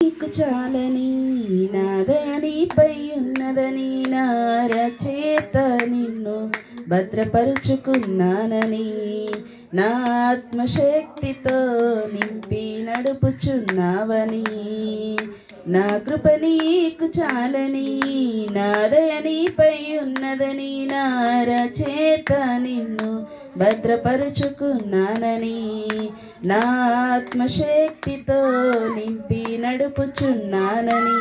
నీకు చాలని నాదయనిపై ఉన్నదని నా రచేత నిన్ను భద్రపరుచుకున్నానని నా ఆత్మశక్తితో నింపి నడుపుచున్నావని నా కృప నీకు చాలని నాదయనిపై ఉన్నదని నా రచేత నిన్ను భద్రపరుచుకున్నానని నా ఆత్మశక్తితో నింపి నడుపుచున్నానని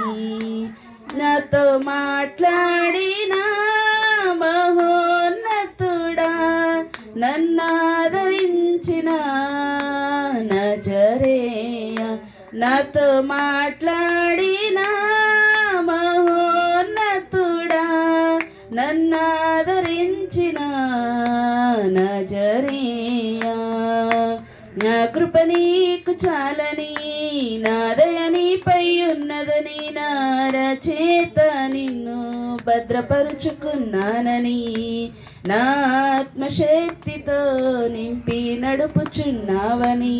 నాతో మాట్లాడిన మహోన్నతుడా నన్నాదరించిన నజరేయ నాతో మాట్లాడిన మహోన్నతుడా నన్నాదరించిన నజరేయ నా కృప నీకు చాలని నా దయ నీపై ఉన్నదని నా రచేత నిన్ను భద్రపరుచుకున్నానని నా ఆత్మశక్తితో నింపి నడుపుచున్నావని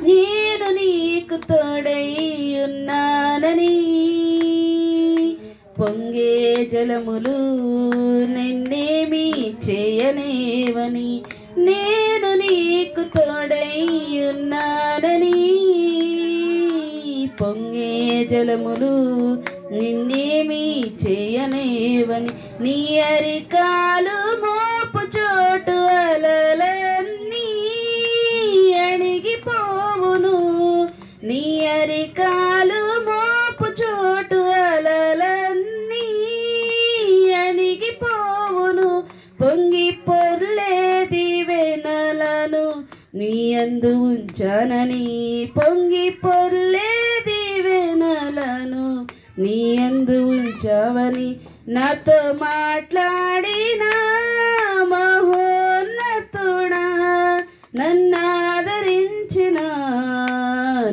నేను నీకు తోడై ఉన్నానని పొంగే జలములు నిన్నేమీ చేయనేవని నేను నీకు తోడై ఉన్నానని పొంగే జలములు నిన్నేమీ చేయనేవని నీ అరికాలు మోపు చోటు అలలన్నీ అణిగిపోవును నీ అరికాలు మోపు చోటు అలలన్నీ అణిగిపోవును పొంగి పొర్లే దీవెనలను నీ యందు ఉంచానని పొంగి పొర్లే దీవెనలను నీ యందు ఉంచావని నాతో మాట్లాడిన మహోన్నతుడా నన్నాదరించిన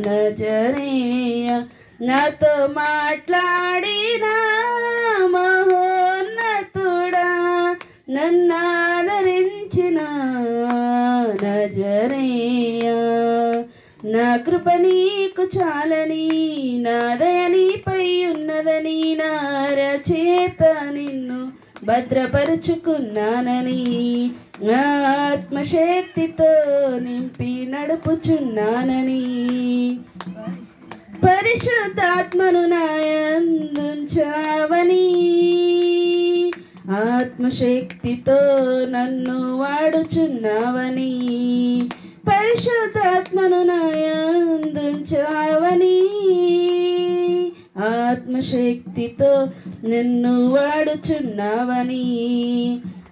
నజరేయ నాతో మాట్లాడిన మహోన్నతుడా నన్నాదరించిన నజరేయ నా కృప నీకు చాలని నా దయ నీపై ఉన్నదని నా రచేత నిన్ను భద్రపరుచుకున్నానని నా ఆత్మశక్తితో నింపి నడుపుచున్నానని పరిశుద్ధాత్మను నాయందుంచావని ఆత్మశక్తితో నన్ను వాడుచున్నావని పరిశుద్ధాత్మను నాయందుంచావని ఆత్మశక్తితో నిన్ను వాడుచున్నావని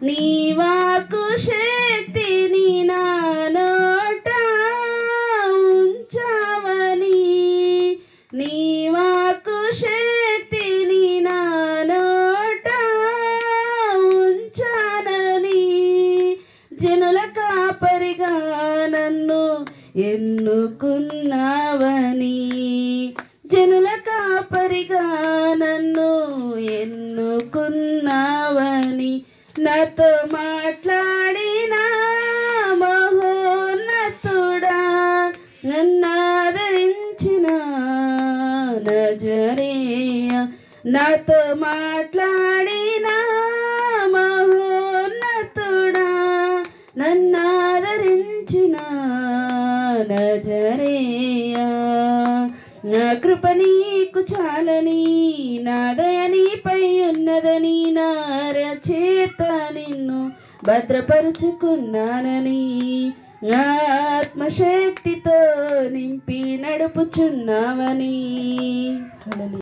నీ వాక్కు శక్తిని నా నోట ఉంచావని నీ వాక్కు శక్తిని నా నోట ఉంచానని జనుల కాపరిగా నన్ను ఎన్నుకున్నావని జనుల కాపరిగా నన్ను ఎన్నుకున్నావని నాతో మాట్లాడిన మహోన్నతుడా నన్నాదరించిన నజరేయ నాతో మాట్లాడిన మహోన్నతుడా నన్నాదరించిన నజరేయ నా కృప నీకు చాలని నా దయ నీపై ఉన్నదని నా రచేత నిన్ను భద్రపరుచుకున్నానని నా ఆత్మశక్తితో నింపి నడుపుచున్నావని